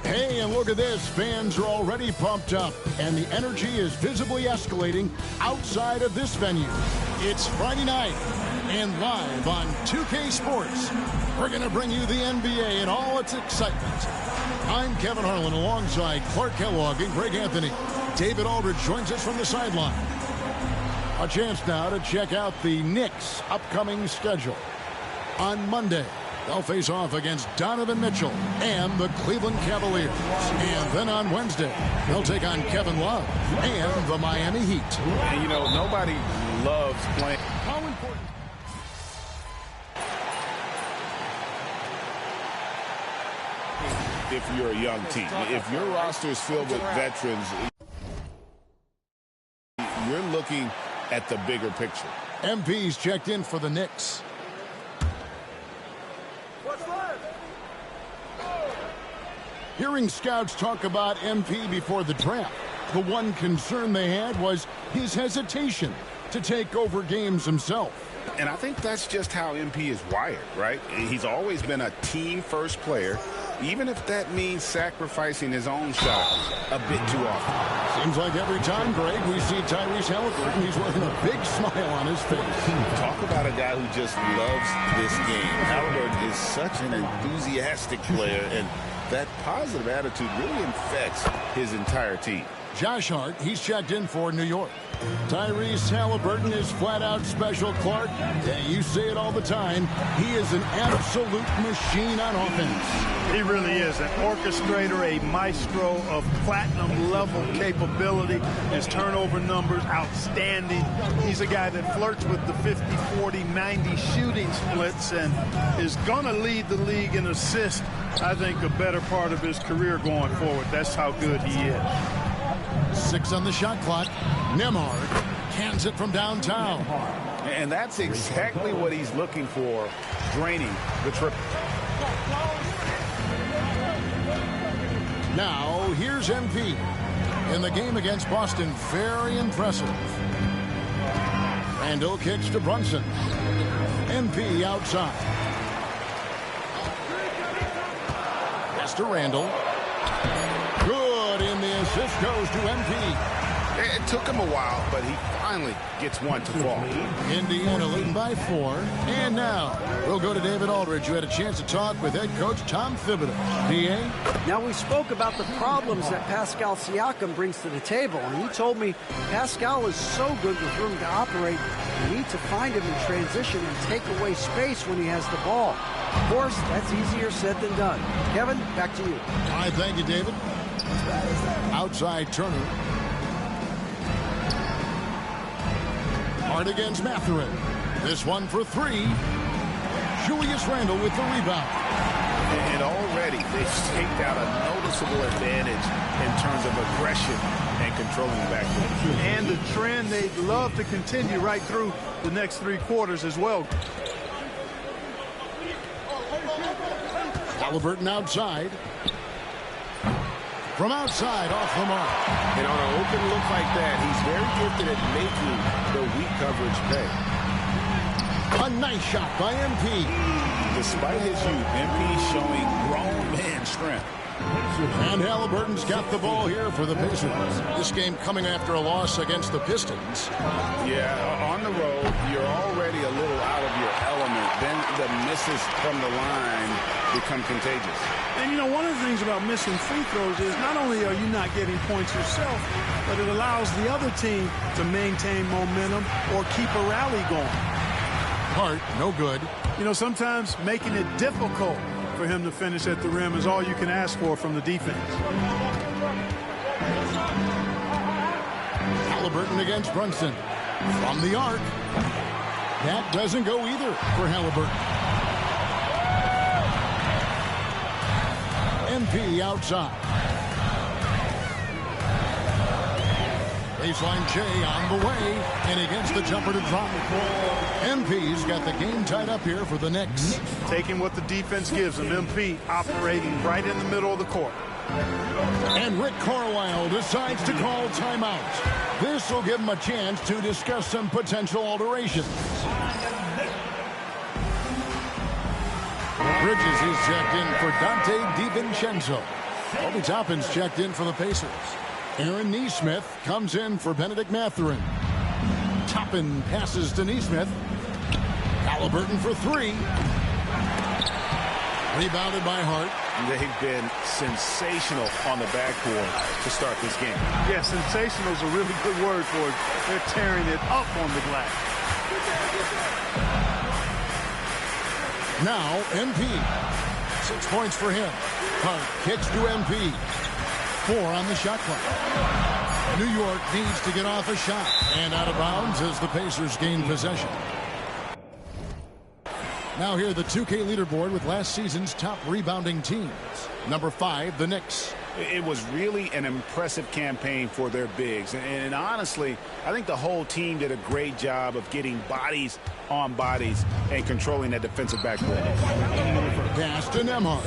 Hey, and look at this. Fans are already pumped up, and the energy is visibly escalating outside of this venue. It's Friday night, and live on 2K Sports, we're going to bring you the NBA and all its excitement. I'm Kevin Harlan alongside Clark Kellogg and Greg Anthony. David Aldridge joins us from the sideline. A chance now to check out the Knicks' upcoming schedule. On Monday, they'll face off against Donovan Mitchell and the Cleveland Cavaliers. And then on Wednesday, they'll take on Kevin Love and the Miami Heat. And, you know, nobody loves playing. How important? If you're a young team, if your roster is filled with veterans, you're looking at the bigger picture. MP's checked in for the Knicks. Hearing scouts talk about MP before the draft, the one concern they had was his hesitation to take over games himself. And I think that's just how MP is wired, right? He's always been a team-first player, even if that means sacrificing his own shot a bit too often. Seems like every time, Greg, we see Tyrese Halliburton, he's wearing a big smile on his face. Talk about a guy who just loves this game. Halliburton is such an enthusiastic player, and that positive attitude really infects his entire team. Josh Hart, he's checked in for New York. Tyrese Halliburton is flat-out special, Clark. You say it all the time. He is an absolute machine on offense. He really is an orchestrator, a maestro of platinum-level capability. His turnover numbers, outstanding. He's a guy that flirts with the 50, 40, 90 shooting splits and is going to lead the league in assists, I think, a better part of his career going forward. That's how good he is. 6 on the shot clock. Nembhard cans it from downtown. And that's exactly what he's looking for, draining the triple. Now, here's MP. In the game against Boston, very impressive. Randall kicks to Brunson. MP outside. Pass to Randall. Good, and the assist goes to MP. It took him a while, but he finally gets one to fall. Indiana leading by 4. And now, we'll go to David Aldridge, who had a chance to talk with head coach Tom Thibodeau. DA? Now, we spoke about the problems that Pascal Siakam brings to the table, and he told me Pascal is so good with room to operate, you need to find him in transition and take away space when he has the ball. Of course, that's easier said than done. Kevin, back to you. All right, thank you, David. Outside Turner. Hard against Mathurin. This one for 3. Julius Randle with the rebound. And already they've staked out a noticeable advantage in terms of aggression and controlling the backcourt. And the trend they'd love to continue right through the next 3 quarters as well. Halliburton outside. From outside, off the mark. And on an open look like that, he's very gifted at making the weak coverage pay. A nice shot by MP. Despite his youth, MP showing grown man strength. And Halliburton's got the ball here for the Pacers. This game coming after a loss against the Pistons. Yeah, on the road, you're already a little out of your element. Then the misses from the line become contagious. And, you know, one of the things about missing free throws is not only are you not getting points yourself, but it allows the other team to maintain momentum or keep a rally going. Hart, no good. You know, sometimes making it difficult for him to finish at the rim is all you can ask for from the defense. Halliburton against Brunson. From the arc. That doesn't go either for Halliburton. MP outside. Baseline Jay on the way, and against the jumper to drop. MP's got the game tied up here for the Knicks. Taking what the defense gives him. MP operating right in the middle of the court. And Rick Carlisle decides to call timeout. This will give him a chance to discuss some potential alterations. Bridges is checked in for Dante DiVincenzo. Obi Toppin's checked in for the Pacers. Aaron Nesmith comes in for Benedict Mathurin. Toppin passes to Nesmith. Halliburton for three. Rebounded by Hart. They've been sensational on the backboard to start this game. Yeah, sensational is a really good word for it. They're tearing it up on the glass. Now, MP. 6 points for him. Hart kicks to MP. 4 on the shot clock. New York needs to get off a shot. And out of bounds as the Pacers gain possession. Now here the 2K leaderboard with last season's top rebounding teams. Number 5, the Knicks. It was really an impressive campaign for their bigs. And honestly, I think the whole team did a great job of getting bodies on bodies and controlling that defensive backboard. Pass to Nembhard.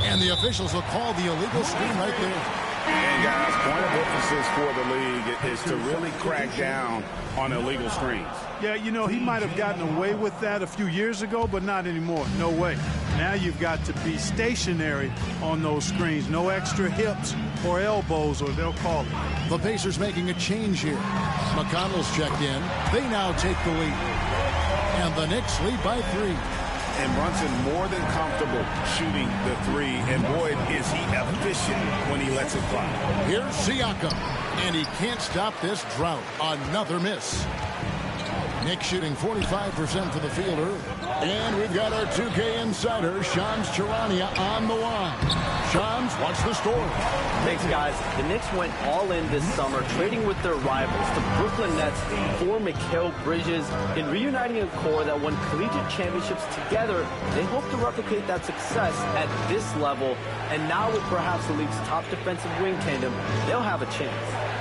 And the officials will call the illegal screen right there. And guys, point of emphasis for the league is to really crack down on illegal screens. Yeah, you know, he might have gotten away with that a few years ago, but not anymore. No way. Now you've got to be stationary on those screens. No extra hips or elbows, or they'll call it. The Pacers making a change here. McConnell's checked in. They now take the lead. And the Knicks lead by 3. And Brunson more than comfortable shooting the 3. And boy, is he efficient when he lets it fly. Here's Siakam. And he can't stop this drought. Another miss. Knicks shooting 45% for the fielder. And we've got our 2K insider, Shams Charania, on the line. Shams, what's the story? Thanks, guys. The Knicks went all in this summer, trading with their rivals, the Brooklyn Nets, for Mikal Bridges. In reuniting a core that won collegiate championships together, they hope to replicate that success at this level. And now with perhaps the league's top defensive wing tandem, they'll have a chance.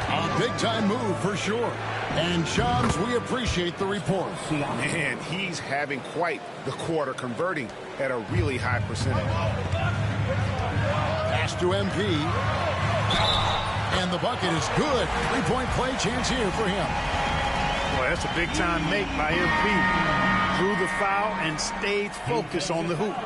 A big-time move for sure. And Shams, we appreciate the report. Man, he's having quite the quarter, converting at a really high percentage. Pass to MP. And the bucket is good. 3-point play chance here for him. Boy, that's a big-time make by MP. Drew the foul and stayed focused on the hoop.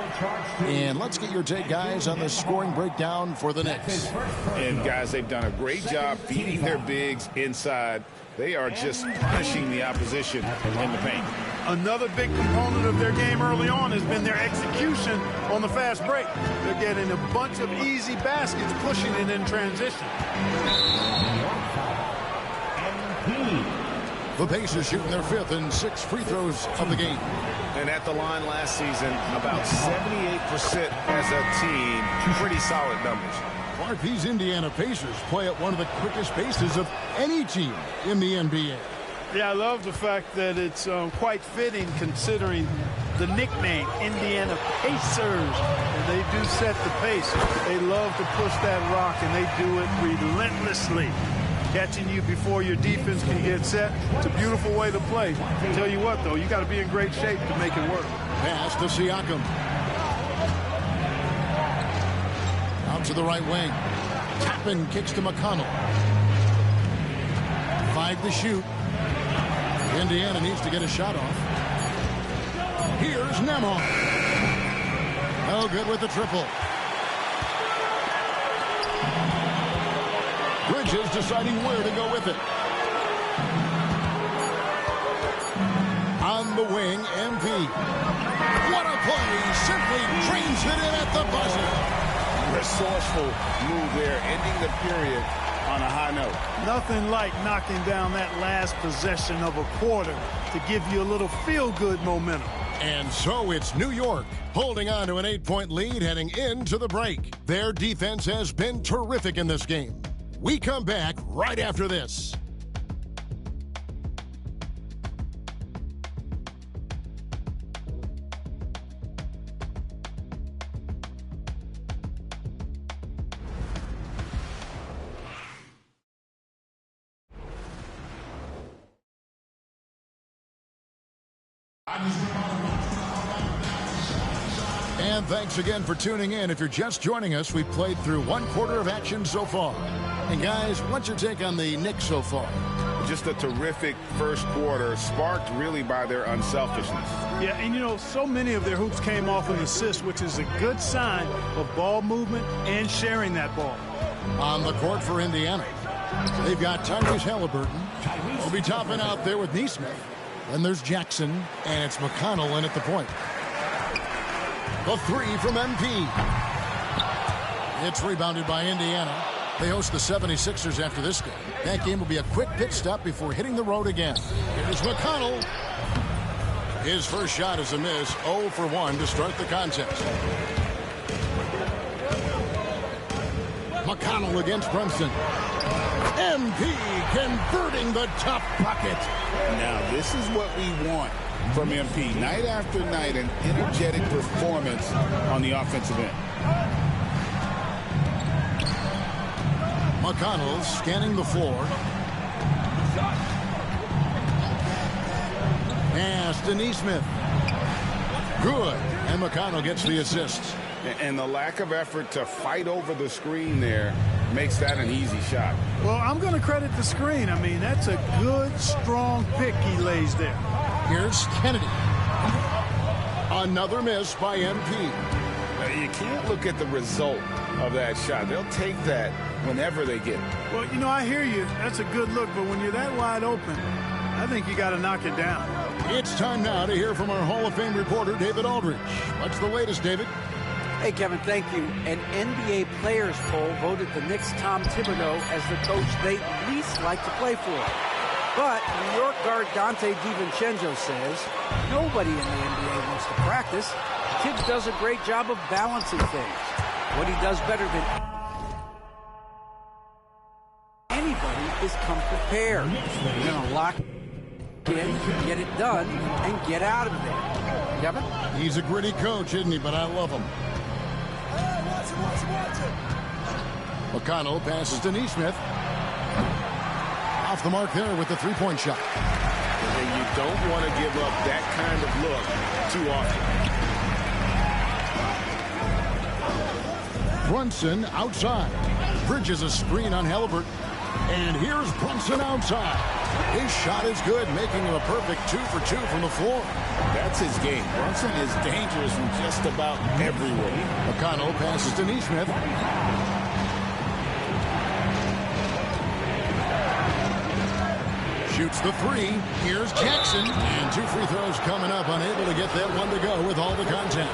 And let's get your take, guys, on the scoring breakdown for the Knicks. And, guys, they've done a great job feeding their bigs inside. They are just punishing the opposition in the paint. Another big component of their game early on has been their execution on the fast break. They're getting a bunch of easy baskets, pushing it in transition. The Pacers shooting their 5th and 6th free throws of the game. And at the line last season, about 78% as a team. Pretty solid numbers. These Indiana Pacers play at one of the quickest paces of any team in the NBA. Yeah, I love the fact that it's quite fitting considering the nickname, Indiana Pacers. And they do set the pace. They love to push that rock, and they do it relentlessly. Catching you before your defense can get set. It's a beautiful way to play. I tell you what, though, you got to be in great shape to make it work. Pass to Siakam. Out to the right wing. Toppin kicks to McConnell. 5 to shoot. Indiana needs to get a shot off. Here's Nembhard. No good with the triple. Bridges deciding where to go with it. On the wing, MP. What a play! Simply drains Slams it in at the buzzer. Resourceful move there, ending the period on a high note. Nothing like knocking down that last possession of a quarter to give you a little feel-good momentum. And so it's New York holding on to an 8-point lead heading into the break. Their defense has been terrific in this game. We come back right after this. And thanks again for tuning in. If you're just joining us, we've played through one quarter of action so far. And guys, what's your take on the Knicks so far? Just a terrific first quarter, sparked really by their unselfishness. Yeah, and you know, so many of their hoops came off an assist, which is a good sign of ball movement and sharing that ball. On the court for Indiana, they've got Tyrese Halliburton. Will be topping out there with Nesmith. Then there's Jackson, and it's McConnell in at the point. The three from MP. It's rebounded by Indiana. They host the 76ers after this game. That game will be a quick pit stop before hitting the road again. Here's McConnell. His first shot is a miss, 0 for 1 to start the contest. McConnell against Brunson. MP converting the tough bucket. Now, this is what we want from MP. Night after night, an energetic performance on the offensive end. McConnell scanning the floor. Pass to Nesmith. Good. And McConnell gets the assist. And the lack of effort to fight over the screen there makes that an easy shot. Well, I'm going to credit the screen. I mean, that's a good, strong pick he lays there. Here's Kennedy. Another miss by MP. Now, you can't look at the result of that shot. They'll take that whenever they get it. Well, you know, I hear you. That's a good look, but when you're that wide open, I think you got to knock it down. It's time now to hear from our Hall of Fame reporter, David Aldridge. What's the latest, David? Hey, Kevin, thank you. An NBA players poll voted the Knicks' Tom Thibodeau as the coach they least like to play for. But New York guard Dante DiVincenzo says nobody in the NBA wants to practice. Tibbs does a great job of balancing things. What he does better than anybody is come prepared. You're going to lock in, get it done, and get out of there. Kevin? He's a gritty coach, isn't he? But I love him. McConnell passes to Nesmith. Off the mark there with the three-point shot. And you don't want to give up that kind of look too often. Brunson outside. Bridges a screen on Halliburton. And here's Brunson outside. His shot is good, making him a perfect 2 for 2 from the floor. That's his game. Brunson is dangerous from just about everywhere. McConnell passes to Nesmith. Shoots the three. Here's Jackson. And 2 free throws coming up. Unable to get that one to go with all the contact.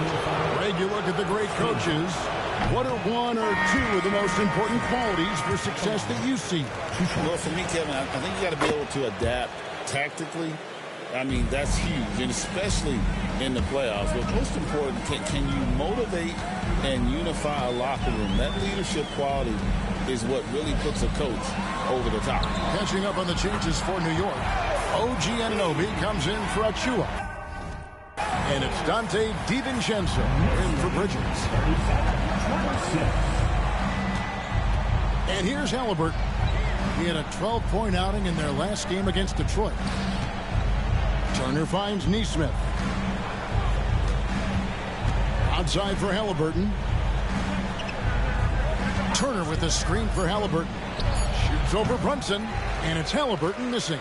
Greg, you look at the great coaches. What are 1 or 2 of the most important qualities for success that you see? Well, for me, Kevin, I think you got to be able to adapt tactically. I mean, that's huge, and especially in the playoffs. But most important, can you motivate and unify a locker room? That leadership quality is what really puts a coach over the top. Catching up on the changes for New York. OG Anunoby comes in for Achua. And it's Dante DiVincenzo in for Bridges. And here's Halliburton. He had a 12-point outing in their last game against Detroit. Turner finds Nesmith. Outside for Halliburton. Turner with a screen for Halliburton. Shoots over Brunson, and it's Halliburton missing.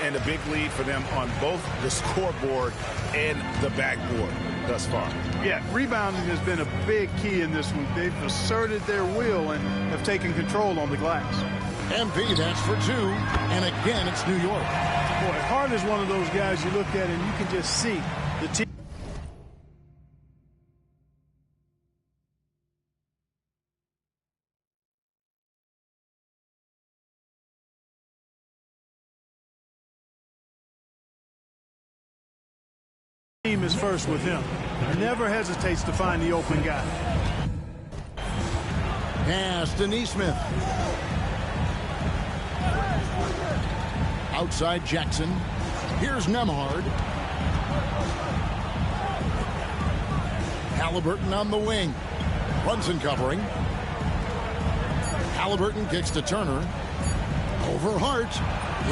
And a big lead for them on both the scoreboard and the backboard thus far. Yeah, rebounding has been a big key in this one. They've asserted their will and have taken control on the glass. MP, that's for 2. And again, it's New York. Boy, Hart is one of those guys you look at and you can just see the team. team is first with him. Never hesitates to find the open guy. Pass to Neesmith. Outside Jackson. Here's Nembhard. Halliburton on the wing. Brunson covering. Halliburton kicks to Turner. Over Hart.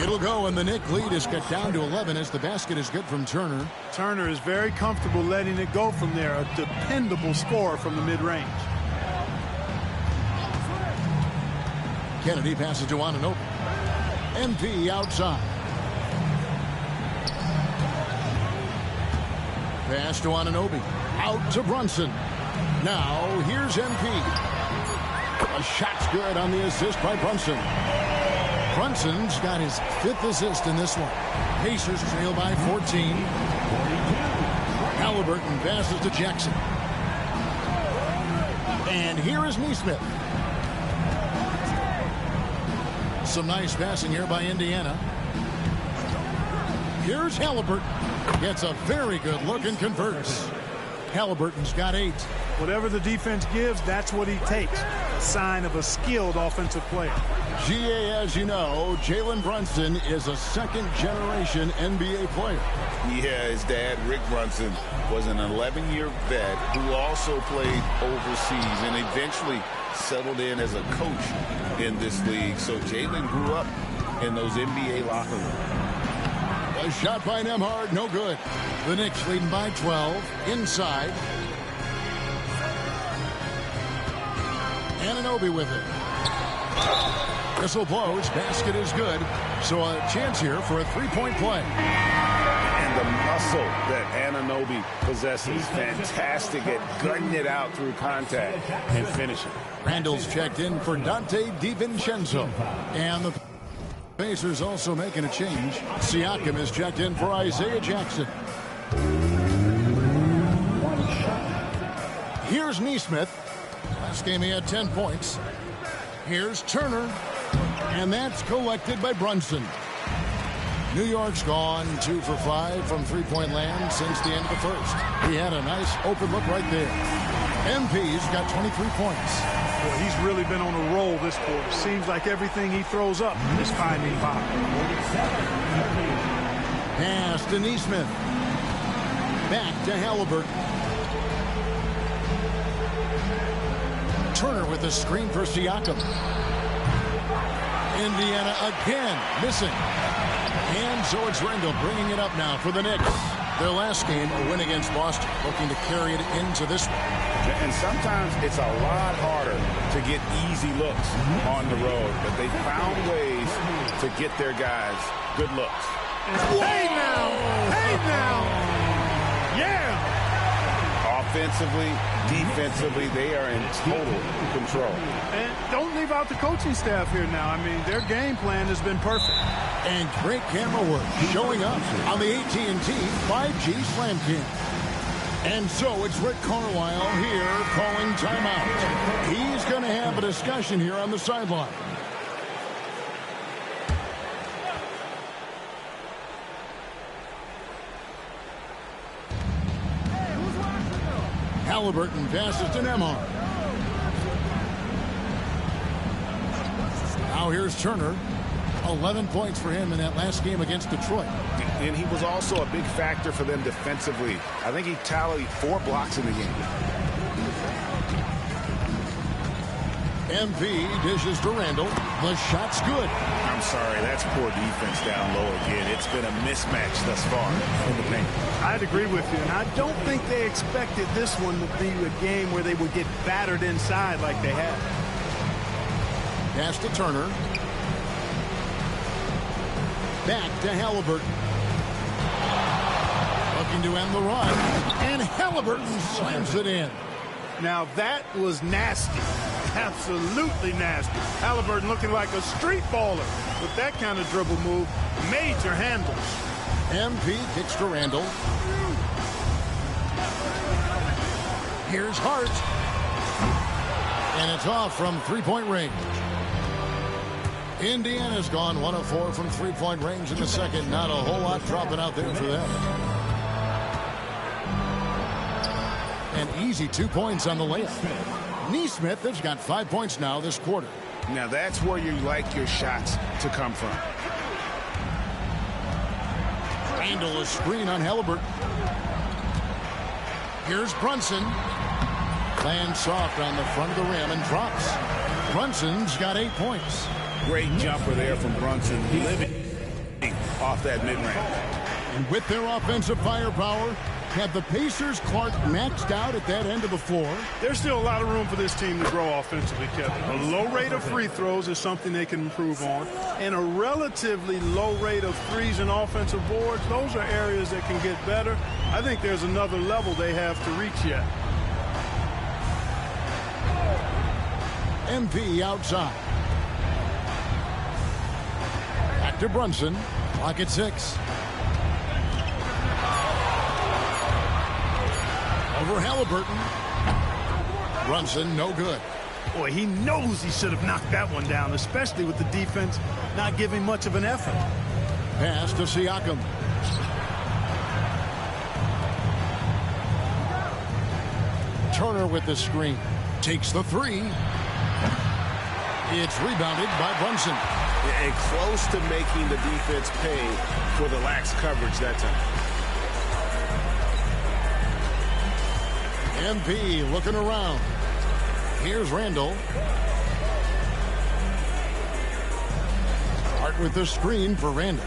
It'll go, and the Knick lead is cut down to 11 as the basket is good from Turner. Turner is very comfortable letting it go from there. A dependable scorer from the mid-range. Kennedy passes to Anunoby. MP outside. Pass to Anunoby. Out to Brunson. Now here's MP. A shot's good on the assist by Brunson. Brunson's got his 5th assist in this one. Pacers trail by 14. Halliburton passes to Jackson. And here is Neesmith. Some nice passing here by Indiana. Here's Halliburton. Gets a very good look and converts. Halliburton's got 8. Whatever the defense gives, that's what he takes. A sign of a skilled offensive player. GA, as you know, Jalen Brunson is a second-generation NBA player. Yeah, his dad, Rick Brunson, was an 11-year vet who also played overseas and eventually settled in as a coach in this league. So Jalen grew up in those NBA locker rooms. A shot by Nembhard, no good. The Knicks leading by 12. Inside. Anunoby with it. Whistle blows. Basket is good. So a chance here for a three-point play. And the muscle that Anunoby possesses. Fantastic at gutting it out through contact and finishing. Randall's checked in for Dante DiVincenzo. And the Pacers also making a change. Siakam is checked in for Isaiah Jackson. Here's Neesmith. Last game he had 10 points. Here's Turner. And that's collected by Brunson. New York's gone 2 for 5 from three-point land since the end of the first. He had a nice open look right there. MP's got 23 points. Boy, he's really been on a roll this quarter. Seems like everything he throws up is finding pop. Pass to Neesmith. Back to Halliburton. Turner with a screen for Siakam. Indiana again missing. And so it's Randall bringing it up now for the Knicks. Their last game, a win against Boston, looking to carry it into this one. And sometimes it's a lot harder to get easy looks on the road, but they found ways to get their guys good looks. Hey now! Hey now! Yeah! Offensively, defensively, they are in total control. And don't leave out the coaching staff here now. I mean, their game plan has been perfect. And great camera work showing up on the AT&T 5G Slam Cam. And so it's Rick Carlisle here calling timeout. He's going to have a discussion here on the sideline. Halliburton passes to Nembhard. Now here's Turner. 11 points for him in that last game against Detroit. And he was also a big factor for them defensively. I think he tallied 4 blocks in the game. MP dishes to Randall. The shot's good. I'm sorry, that's poor defense down low again. It's been a mismatch thus far in the paint. I'd agree with you, and I don't think they expected this one to be a game where they would get battered inside like they have. Pass to Turner. Back to Halliburton. Looking to end the run. And Halliburton slams it in. Now that was nasty. Absolutely nasty. Halliburton looking like a street baller with that kind of dribble move. Major handles. MP kicks to Randall. Here's Hart. And it's off from three-point range. Indiana's gone 1 of 4 from three-point range in the second. Not a whole lot dropping out there for them. An easy 2 points on the layup. Nesmith has got 5 points now this quarter. Now that's where you like your shots to come from. Handle a screen on Halliburton. Here's Brunson. Lands soft on the front of the rim and drops. Brunson's got 8 points. Great jumper there from Brunson, living off that mid-range. And with their offensive firepower, have the Pacers' Clark maxed out at that end of the floor? There's still a lot of room for this team to grow offensively, Kevin. A low rate of free throws is something they can improve on, and a relatively low rate of threes and offensive boards. Those are areas that can get better. I think there's another level they have to reach yet. MP outside. Back to Brunson. Clock at 6. Over Halliburton. Brunson, no good. Boy, he knows he should have knocked that one down, especially with the defense not giving much of an effort. Pass to Siakam. Turner with the screen. Takes the 3. It's rebounded by Brunson. And close to making the defense pay for the lax coverage that time. MP looking around. Here's Randall. Hart with the screen for Randall.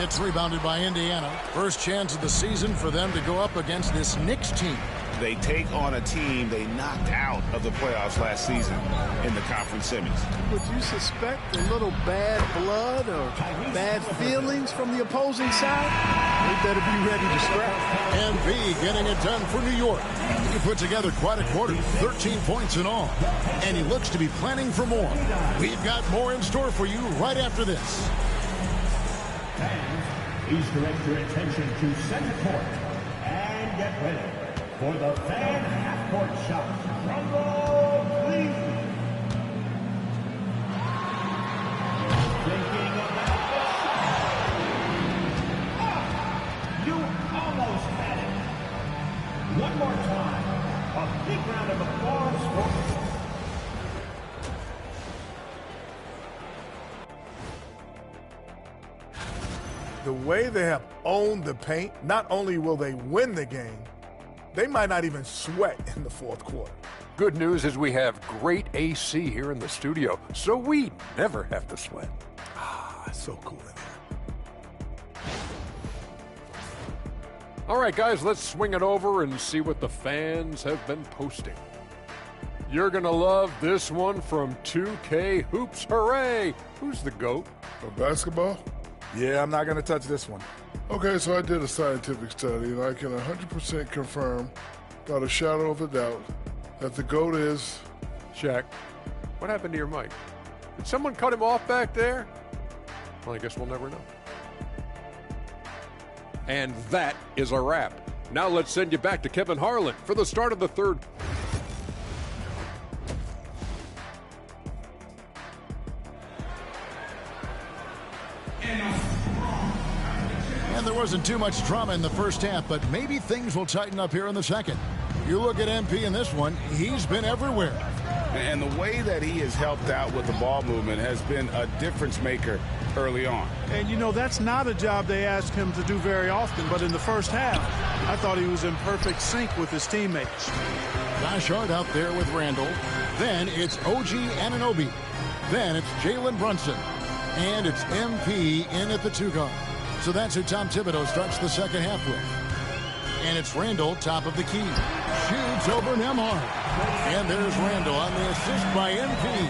It's rebounded by Indiana. First chance of the season for them to go up against this Knicks team. They take on a team they knocked out of the playoffs last season in the conference semis. Would you suspect a little bad blood or bad feelings from the opposing side? They better be ready to scrap. MP getting it done for New York. He put together quite a quarter, 13 points in all. And he looks to be planning for more. We've got more in store for you right after this. Please direct your attention to center court and get ready for the fan half-court shot. Rumble, please. Thinking about the shot. You almost had it. One more time. A big round of applause for the way they have owned the paint. Not only will they win the game, they might not even sweat in the fourth quarter. Good news is we have great AC here in the studio, so we never have to sweat. It's so cool in here. All right, guys, let's swing it over and see what the fans have been posting. You're going to love this one from 2K Hoops. Hooray! Who's the GOAT? For basketball? Yeah, I'm not going to touch this one. Okay, so I did a scientific study, and I can 100% confirm, without a shadow of a doubt, that the GOAT is... Shaq, what happened to your mic? Did someone cut him off back there? Well, I guess we'll never know. And that is a wrap. Now let's send you back to Kevin Harlan for the start of the third. And there wasn't too much drama in the first half, but maybe things will tighten up here in the second. You look at MP in this one, he's been everywhere. And the way that he has helped out with the ball movement has been a difference maker early on. And, you know, that's not a job they ask him to do very often, but in the first half, I thought he was in perfect sync with his teammates. Josh Hart out there with Randall. Then it's OG Anunoby. Then it's Jalen Brunson. And it's MP in at the 2 guard. So that's who Tom Thibodeau starts the second half with. And it's Randall, top of the key. Shoots over Nembhard. And there's Randall on the assist by MP.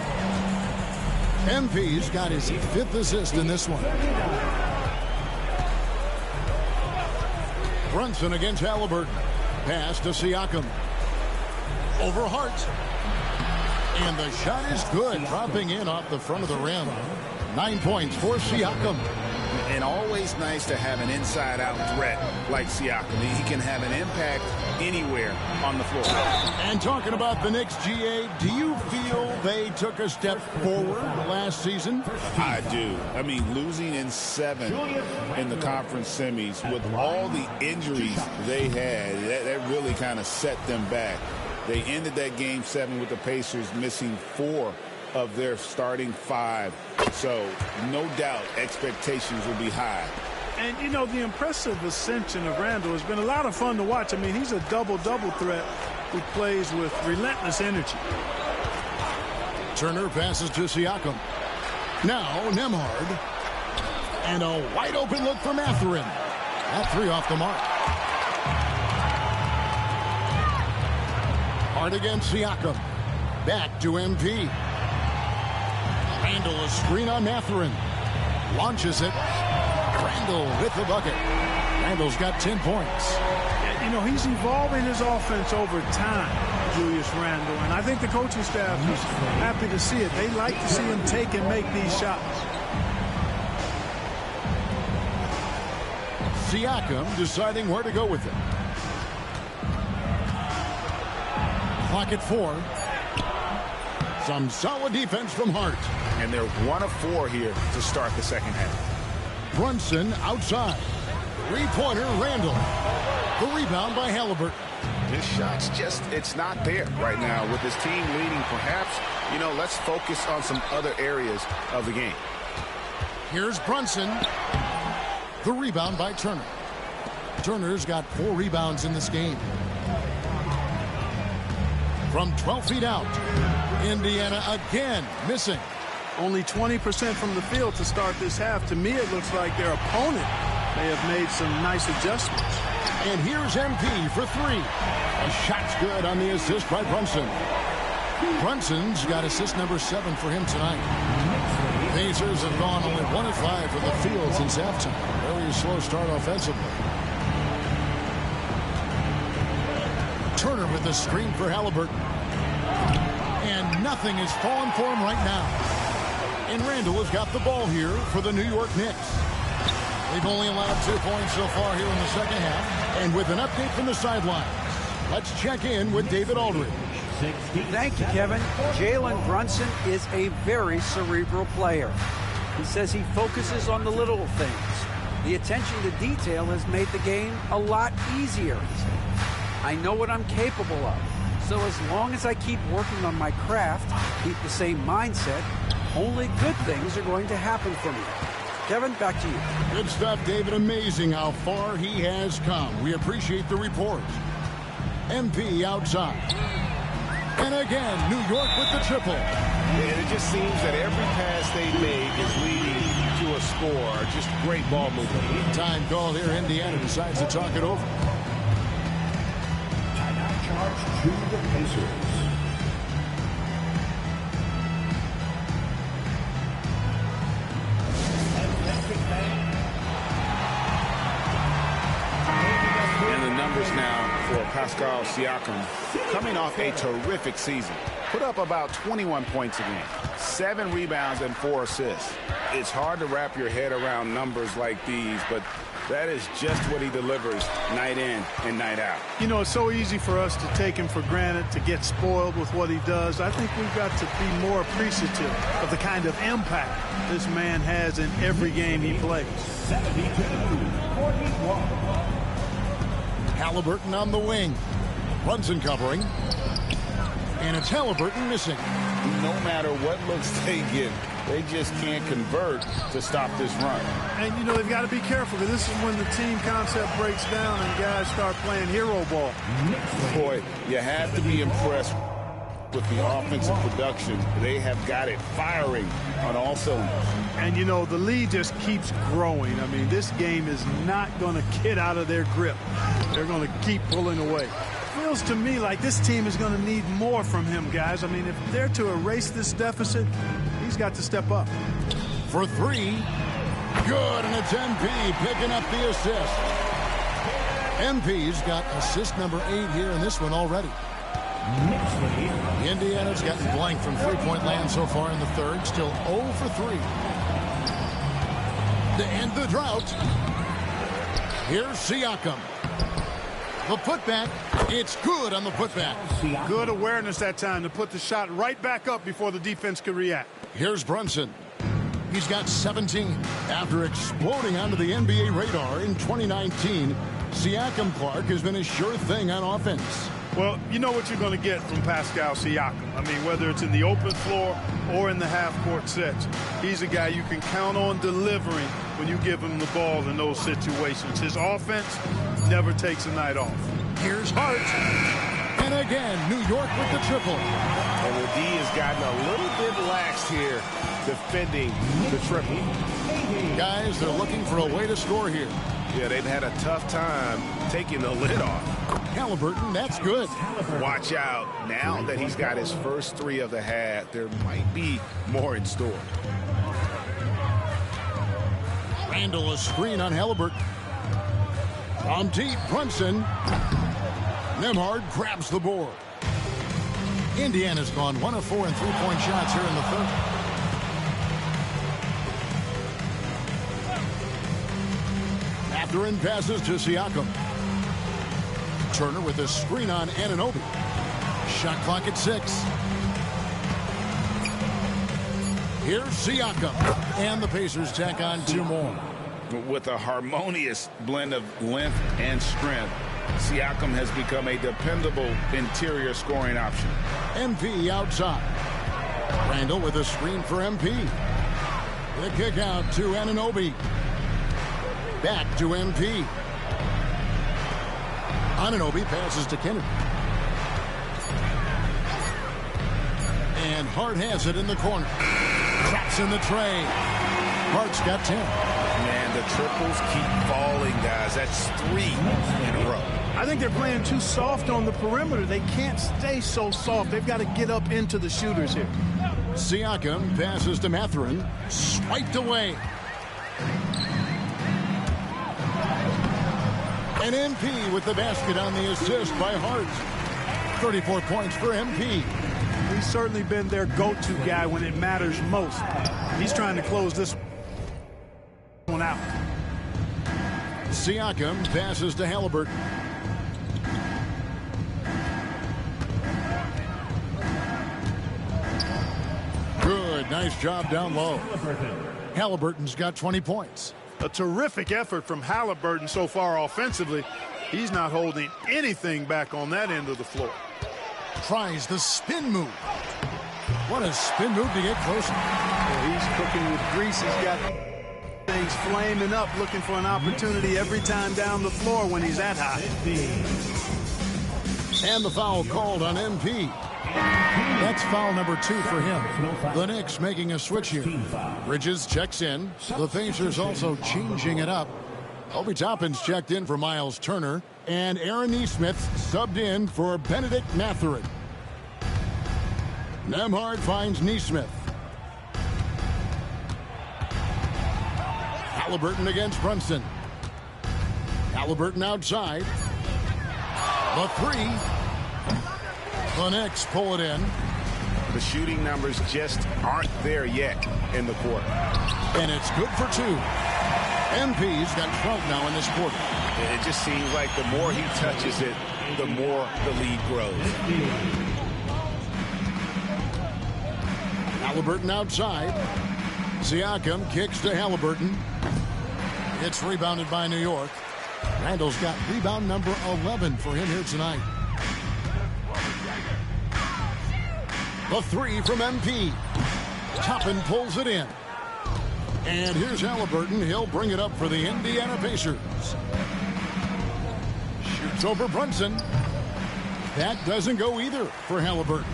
MP's got his 5th assist in this one. Brunson against Halliburton. Pass to Siakam. Over Hart. And the shot is good, dropping in off the front of the rim. 9 points for Siakam. And always nice to have an inside-out threat like Siakam. He can have an impact anywhere on the floor. And talking about the Knicks, GA, do you feel they took a step forward last season? I do. I mean, losing in 7 in the conference semis with all the injuries they had, that really kind of set them back. They ended that game 7 with the Pacers missing 4 of their starting 5. So, no doubt, expectations will be high. And, you know, the impressive ascension of Randle has been a lot of fun to watch. I mean, he's a double-double threat who plays with relentless energy. Turner passes to Siakam. Now, Nembhard. And a wide-open look for Mathurin. That 3 off the mark. Hard against Siakam. Back to MP. Randle, a screen on Mathurin. Launches it. Randle with the bucket. Randle's got 10 points. You know, he's evolving his offense over time, Julius Randle. And I think the coaching staff is happy to see it. They like to see him take and make these shots. Siakam deciding where to go with it. Clock at 4. Some solid defense from Hart. And they're 1 of 4 here to start the second half. Brunson outside. Three-pointer, Randle. The rebound by Halliburton. His shot's just, it's not there right now with his team leading. Perhaps, you know, let's focus on some other areas of the game. Here's Brunson. The rebound by Turner. Turner's got 4 rebounds in this game. From 12 feet out, Indiana again missing. Only 20% from the field to start this half. To me, it looks like their opponent may have made some nice adjustments. And here's MP for 3. A shot's good on the assist by Brunson. Brunson's got assist number 7 for him tonight. Pacers have gone only 1 of 5 from the field since halftime. Very slow start offensively. Turner with the screen for Halliburton. And nothing is falling for him right now. And Randle has got the ball here for the New York Knicks. They've only allowed 2 points so far here in the second half. And with an update from the sidelines, let's check in with David Aldridge. Thank you, Kevin. Jalen Brunson is a very cerebral player. He says he focuses on the little things. The attention to detail has made the game a lot easier. I know what I'm capable of. So as long as I keep working on my craft, keep the same mindset, only good things are going to happen for me. Kevin, back to you. Good stuff, David. Amazing how far he has come. We appreciate the report. MP outside. And again, New York with the triple. And it just seems that every pass they make is leading to a score. Just great ball movement. Time call here. Indiana decides to talk it over. Charge to the Pacers. And the numbers now for Pascal Siakam, coming off a terrific season. Put up about 21 points a game, 7 rebounds and 4 assists. It's hard to wrap your head around numbers like these, but that is just what he delivers night in and night out. You know, it's so easy for us to take him for granted, to get spoiled with what he does. I think we've got to be more appreciative of the kind of impact this man has in every game he plays. 72-41. Halliburton on the wing. Brunson covering. And it's Halliburton missing. No matter what looks they get, they just can't convert to stop this run. And, you know, they've got to be careful, because this is when the team concept breaks down and guys start playing hero ball. Boy, you have to be impressed with the offensive production. They have got it firing on all cylinders. And, you know, the lead just keeps growing. I mean, this game is not going to get out of their grip. They're going to keep pulling away. Feels to me like this team is going to need more from him, guys. I mean, if they're to erase this deficit, he's got to step up. For 3. Good, and it's MP picking up the assist. MP's got assist number 8 here in this one already. Indiana's gotten blank from three-point land so far in the third. Still 0 for 3. to end the drought. Here's Siakam. The putback. It's good on the putback. Good awareness that time to put the shot right back up before the defense could react. Here's Brunson. He's got 17. After exploding onto the NBA radar in 2019, Siakam Clark has been a sure thing on offense. Well, you know what you're going to get from Pascal Siakam. I mean, whether it's in the open floor or in the half-court sets, he's a guy you can count on delivering when you give him the ball in those situations. His offense never takes a night off. Here's Hart. And again, New York with the triple. And the D has gotten a little bit lax here defending the triple. Guys, they're looking for a way to score here. Yeah, they've had a tough time taking the lid off. Halliburton, that's good. Watch out. Now that he's got his first three of the half, there might be more in store. Randall, a screen on Halliburton. From deep, Brunson. Nembhard grabs the board. Indiana's gone 1 of 4 in three-point shots here in the third. Mathurin passes to Siakam. Turner with a screen on Anunoby. Shot clock at 6. Here's Siakam. And the Pacers tack on 2 more. With a harmonious blend of length and strength, Siakam has become a dependable interior scoring option. MP outside. Randall with a screen for MP. The kick out to Anunoby. Back to MP. Anunoby passes to Kennedy. And Hart has it in the corner. Drops in the tray. Hart's got 10. Man, the triples keep falling, guys. That's 3 in a row. I think they're playing too soft on the perimeter. They can't stay so soft. They've got to get up into the shooters here. Siakam passes to Mathurin. Swiped away. And MP with the basket on the assist by Hart. 34 points for MP. He's certainly been their go-to guy when it matters most. He's trying to close this one out. Siakam passes to Halliburton. Good, nice job down low. Halliburton's got 20 points. A terrific effort from Halliburton so far offensively. He's not holding anything back on that end of the floor. Tries the spin move. What a spin move to get closer. Yeah, he's cooking with grease. He's got things flaming up, looking for an opportunity every time down the floor when he's that high. And the foul called on MP. That's foul number 2 for him. The Knicks making a switch here. Bridges checks in. The Pacers also changing it up. Obi Toppin's checked in for Miles Turner. And Aaron Nesmith subbed in for Benedict Mathurin. Nembhard finds Nesmith. Halliburton against Brunson. Halliburton outside. The 3. The Knicks pull it in. The shooting numbers just aren't there yet in the quarter. And it's good for 2. MP's got 12 now in this quarter. It just seems like the more he touches it, the more the lead grows. Halliburton outside. Siakam kicks to Halliburton. It's rebounded by New York. Randall's got rebound number 11 for him here tonight. The 3 from MP. Toppin pulls it in. And here's Halliburton. He'll bring it up for the Indiana Pacers. Shoots over Brunson. That doesn't go either for Halliburton.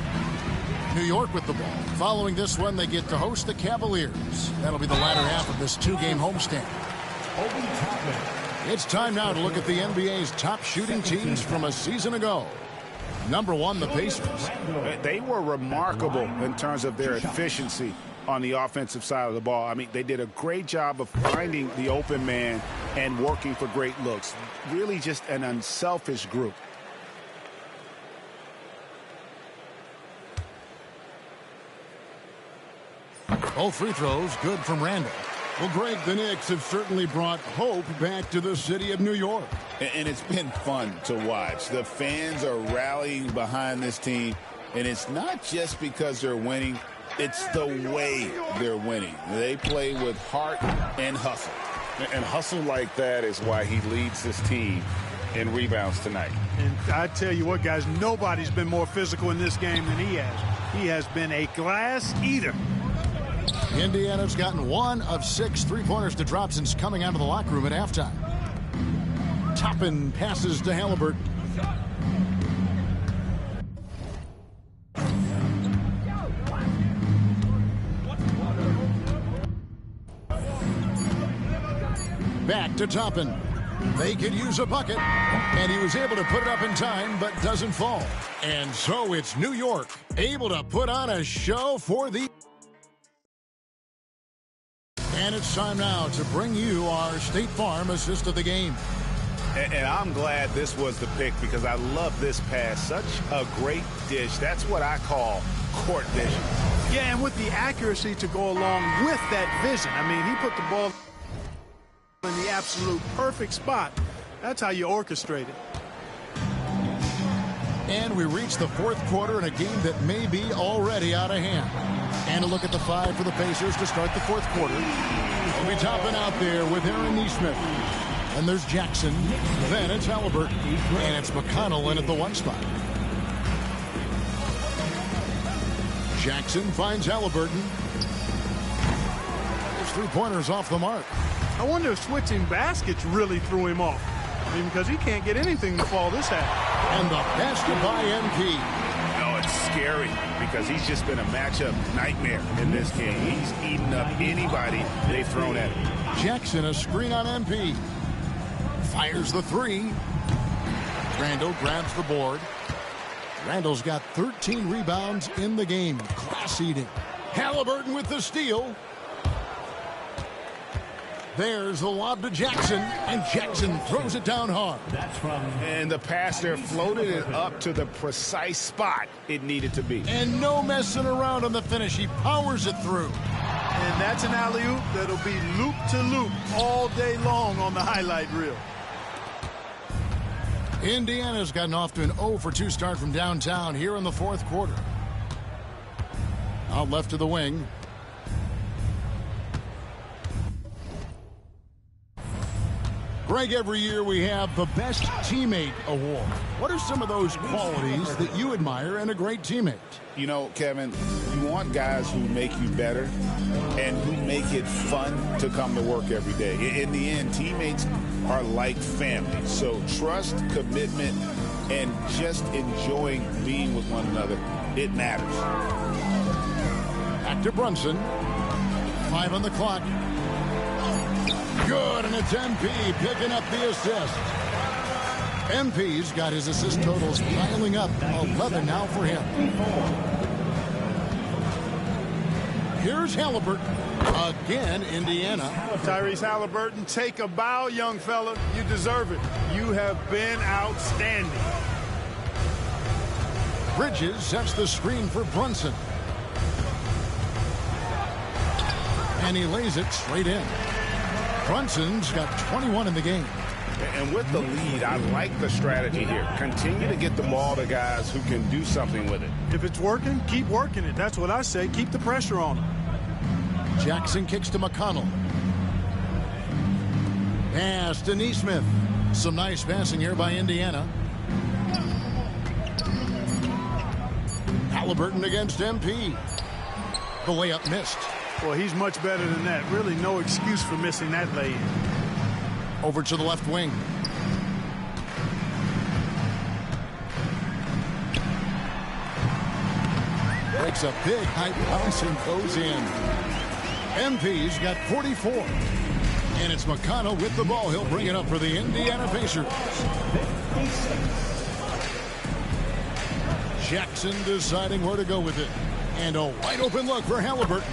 New York with the ball. Following this one, they get to host the Cavaliers. That'll be the latter half of this 2-game homestand. It's time now to look at the NBA's top shooting teams from a season ago. Number 1, the Pacers. They were remarkable in terms of their efficiency on the offensive side of the ball. I mean, they did a great job of finding the open man and working for great looks. Really just an unselfish group. Both free throws good from Randall. Well, Greg, the Knicks have certainly brought hope back to the city of New York. And it's been fun to watch. The fans are rallying behind this team, and it's not just because they're winning. It's the way they're winning. They play with heart and hustle. And hustle like that is why he leads this team in rebounds tonight. And I tell you what, guys, nobody's been more physical in this game than he has. He has been a glass eater. Indiana's gotten 1 of 6 3-pointers to drop since coming out of the locker room at halftime. Toppin passes to Halliburton. Back to Toppin. They could use a bucket, and he was able to put it up in time, but doesn't fall. And so it's New York, able to put on a show for the... And it's time now to bring you our State Farm assist of the game. And I'm glad this was the pick because I love this pass. Such a great dish. That's what I call court vision. Yeah, and with the accuracy to go along with that vision. I mean, he put the ball in the absolute perfect spot. That's how you orchestrate it. And we reach the fourth quarter in a game that may be already out of hand. And a look at the 5 for the Pacers to start the fourth quarter. We'll be Toppin out there with Aaron Nesmith. And there's Jackson. Then it's Halliburton. And it's McConnell in at the 1 spot. Jackson finds Halliburton. His 3-pointers off the mark. I wonder if switching baskets really threw him off. I mean, because he can't get anything to fall this half. And the basket by MP. No, it's scary because he's just been a matchup nightmare in this game. He's eaten up anybody they've thrown at him. Jackson, a screen on MP. Fires the 3. Randall grabs the board. Randall's got 13 rebounds in the game. Class eating. Halliburton with the steal. There's the lob to Jackson, and Jackson throws it down hard. And the pass there floated it up to the precise spot it needed to be. And no messing around on the finish. He powers it through. And that's an alley-oop that'll be loop to loop all day long on the highlight reel. Indiana's gotten off to an 0 for 2 start from downtown here in the fourth quarter. Out left to the wing. Greg, every year we have the Best Teammate Award. What are some of those qualities that you admire in a great teammate? You know, Kevin, you want guys who make you better and who make it fun to come to work every day. In the end, teammates are like family. So trust, commitment, and just enjoying being with one another, it matters. Back to Brunson. 5 on the clock. Good, and it's MP picking up the assist. MP's got his assist totals piling up. 11 now for him. Here's Halliburton. Again, Indiana. Tyrese Halliburton, take a bow, young fella. You deserve it. You have been outstanding. Bridges sets the screen for Brunson. And he lays it straight in. Brunson's got 21 in the game. And with the lead, I like the strategy here. Continue to get the ball to guys who can do something with it. If it's working, keep working it. That's what I say. Keep the pressure on him. Jackson kicks to McConnell. Pass to Nesmith. Some nice passing here by Indiana. Halliburton against MP. The layup missed. Well, he's much better than that. Really no excuse for missing that lay-in. Over to the left wing. Breaks a big high bounce and goes in. MP's got 44. And it's McConnell with the ball. He'll bring it up for the Indiana Pacers. Jackson deciding where to go with it. And a wide open look for Halliburton.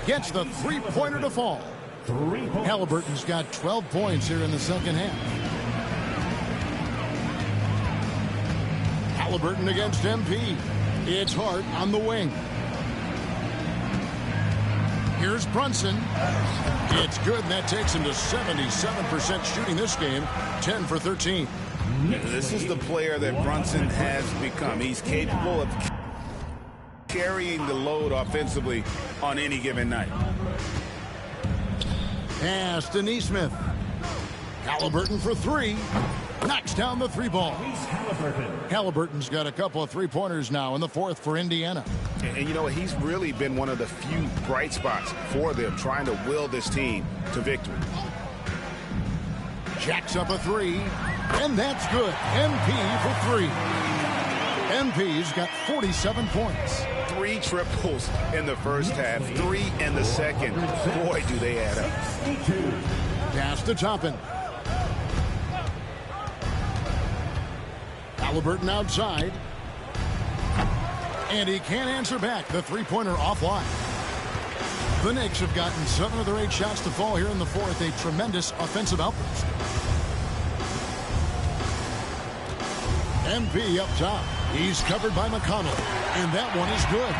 Gets the 3-pointer to fall. Halliburton's got 12 points here in the second half. Halliburton against MP. It's Hart on the wing. Here's Brunson. It's good, and that takes him to 77% shooting this game, 10 for 13. This is the player that Brunson has become. He's capable of carrying the load offensively on any given night. Pass to Nesmith. Halliburton for three. Knocks down the three ball. Halliburton's got a couple of three-pointers now in the fourth for Indiana. And you know, he's really been one of the few bright spots for them, trying to will this team to victory. Jacks up a three, and that's good. MP for three. MP's got 47 points. 3 triples in the first half, 3 in the second. Boy, do they add up. Pass to Toppin. Halliburton outside. And he can't answer back. The three-pointer offline. The Knicks have gotten 7 of their 8 shots to fall here in the fourth. A tremendous offensive outburst. MP up top. He's covered by McConnell. And that one is good.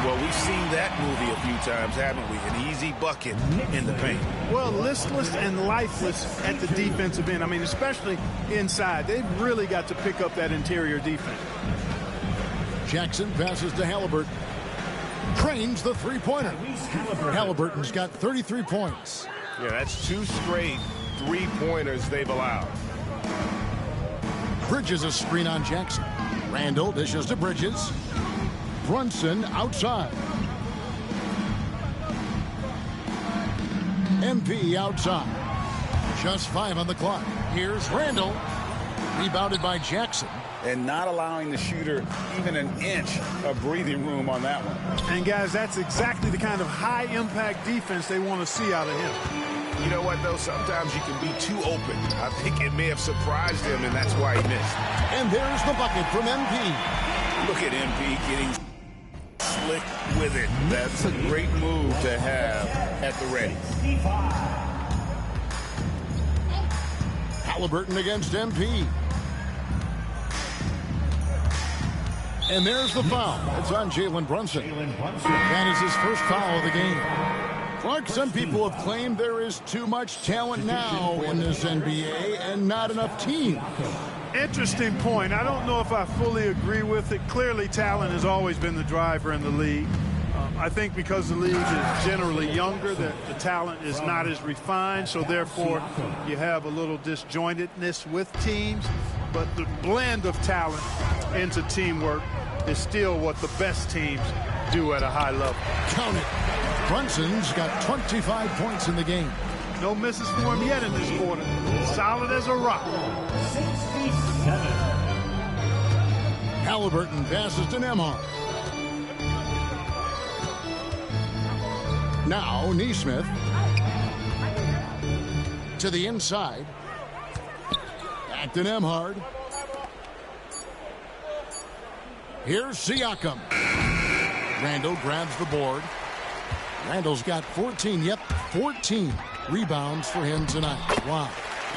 Well, we've seen that movie a few times, haven't we? An easy bucket in the paint. Well, listless and lifeless at the defensive end. I mean, especially inside. They've really got to pick up that interior defense. Jackson passes to Halliburton. Trains the three-pointer. Halliburton's got 33 points. Yeah, that's 2 straight three-pointers they've allowed. Bridges a screen on Jackson. Randall dishes to Bridges. Brunson outside. MP outside. Just 5 on the clock. Here's Randall. Rebounded by Jackson. And not allowing the shooter even an inch of breathing room on that one. And, guys, that's exactly the kind of high-impact defense they want to see out of him. You know what, though? Sometimes you can be too open. I think it may have surprised him, and that's why he missed. And there's the bucket from MP. Look at MP getting slick with it. That's a great move to have at the ready. Halliburton against MP. And there's the foul. It's on Jalen Brunson. That is his first foul of the game. Clark, some people have claimed there is too much talent now in this NBA and not enough team. Interesting point. I don't know if I fully agree with it. Clearly, talent has always been the driver in the league. I think because the league is generally younger, that the talent is not as refined, so therefore you have a little disjointedness with teams. But the blend of talent into teamwork is still what the best teams do at a high level. Count it. Brunson's got 25 points in the game. No misses for him yet in this quarter. Solid as a rock. 67. Halliburton passes to Nembhard. Now Nesmith to the inside. Back to Nembhard. Here's Siakam. Randall grabs the board. Randall's got 14. Yep, 14 rebounds for him tonight. Wow.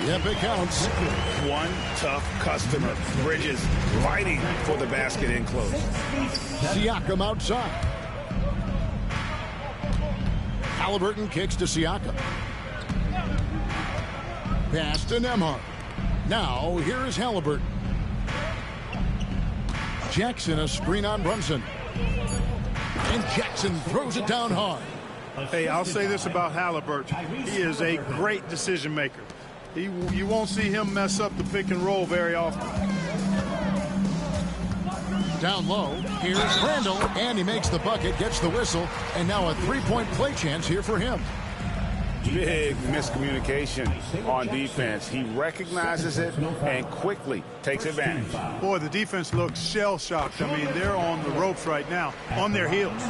Yep, it counts. One tough customer. Bridges fighting for the basket in close. Siakam outside. Halliburton kicks to Siakam. Pass to Nembhard. Now, here is Halliburton. Jackson, a screen on Brunson. And Jackson throws it down hard. Hey, I'll say this about Halliburton. He is a great decision maker. You won't see him mess up the pick and roll very often. Down low, here's Randall, and he makes the bucket, gets the whistle, and now a three-point play chance here for him. Big miscommunication on defense. He recognizes it and quickly takes advantage. Boy, the defense looks shell-shocked. I mean, they're on the ropes right now, on their heels.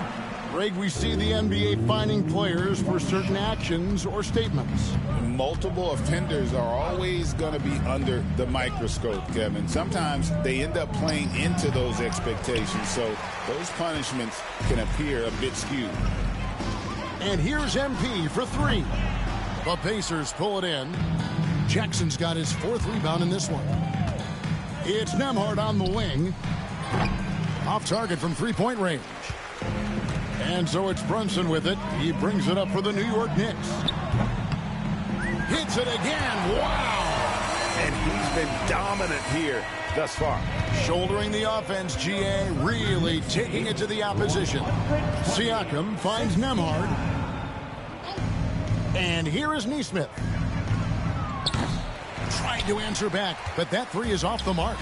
Greg, we see the NBA fining players for certain actions or statements. Multiple offenders are always going to be under the microscope, Kevin. Sometimes they end up playing into those expectations, so those punishments can appear a bit skewed. And here's MP for three. The Pacers pull it in. Jackson's got his 4th rebound in this one. It's Nembhard on the wing. Off target from three-point range. And so it's Brunson with it. He brings it up for the New York Knicks. Hits it again. Wow! And he's been dominant here thus far. Shouldering the offense, GA, really taking it to the opposition. Siakam finds Nembhard. And here is Nesmith. Trying to answer back, but that three is off the mark.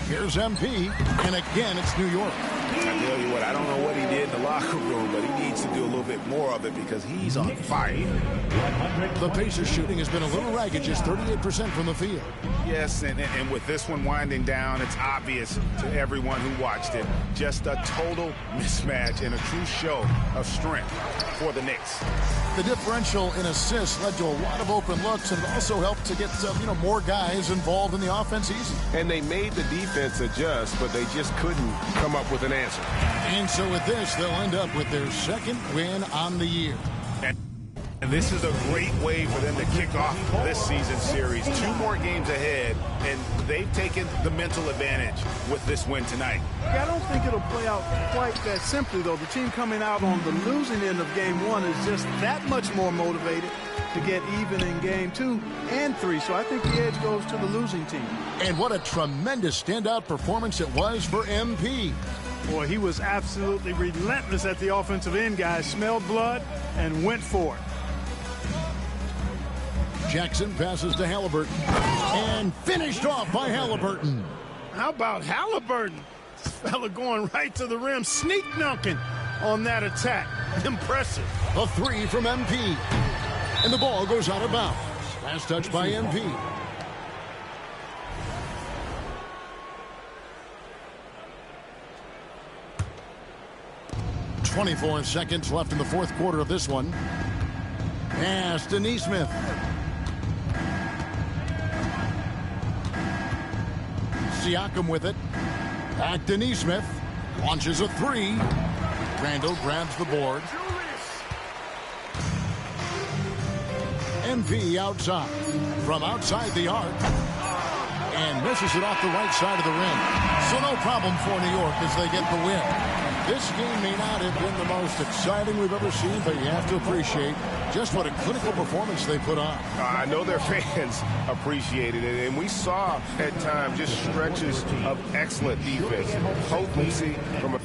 Here's MP, and again, it's New York. I tell you what, I don't know what he did in the locker room, but he needs to do a little bit more of it because he's on fire. The Pacers shooting has been a little ragged, just 38% from the field. Yes, and with this one winding down, it's obvious to everyone who watched it. Just a total mismatch and a true show of strength for the Knicks. The differential in assists led to a lot of open looks, and it also helped to get more guys involved in the offense easy. And they made the defense adjust, but they just couldn't come up with an answer. And so with this, they'll end up with their second win on the year. And this is a great way for them to kick off this season series. 2 more games ahead, and they've taken the mental advantage with this win tonight. I don't think it'll play out quite that simply, though. The team coming out on the losing end of game 1 is just that much more motivated to get even in game 2 and 3. So I think the edge goes to the losing team. And what a tremendous standout performance it was for MP. Boy, he was absolutely relentless at the offensive end, guys. Smelled blood and went for it. Jackson passes to Halliburton. And finished off by Halliburton. How about Halliburton? This fella going right to the rim, sneak dunking on that attack. Impressive. A three from MP. And the ball goes out of bounds. Last touch by MP. .24 seconds left in the fourth quarter of this one. Pass to Nesmith. Siakam with it. Back to Nesmith. Launches a three. Randall grabs the board. MP outside. From outside the arc. And misses it off the right side of the rim. So no problem for New York as they get the win. This game may not have been the most exciting we've ever seen, but you have to appreciate just what a clinical performance they put on. I know their fans appreciated it, and we saw at times just stretches of excellent defense, potency from a...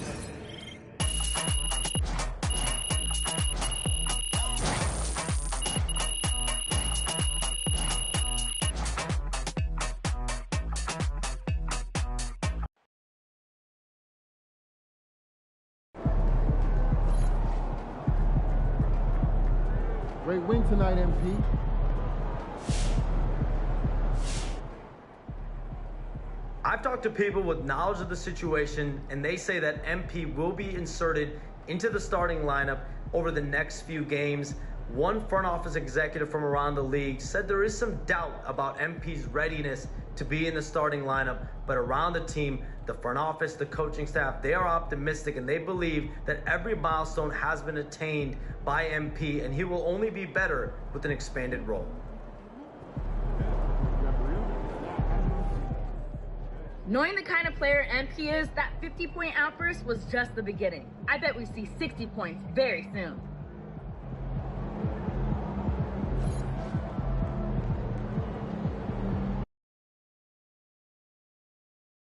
Great win tonight, MP. I've talked to people with knowledge of the situation, and they say that MP will be inserted into the starting lineup over the next few games. One front office executive from around the league said there is some doubt about MP's readiness to be in the starting lineup, but around the team, the front office, the coaching staff, they are optimistic and they believe that every milestone has been attained by MP, and he will only be better with an expanded role. Knowing the kind of player MP is, that 50-point outburst was just the beginning. I bet we see 60 points very soon.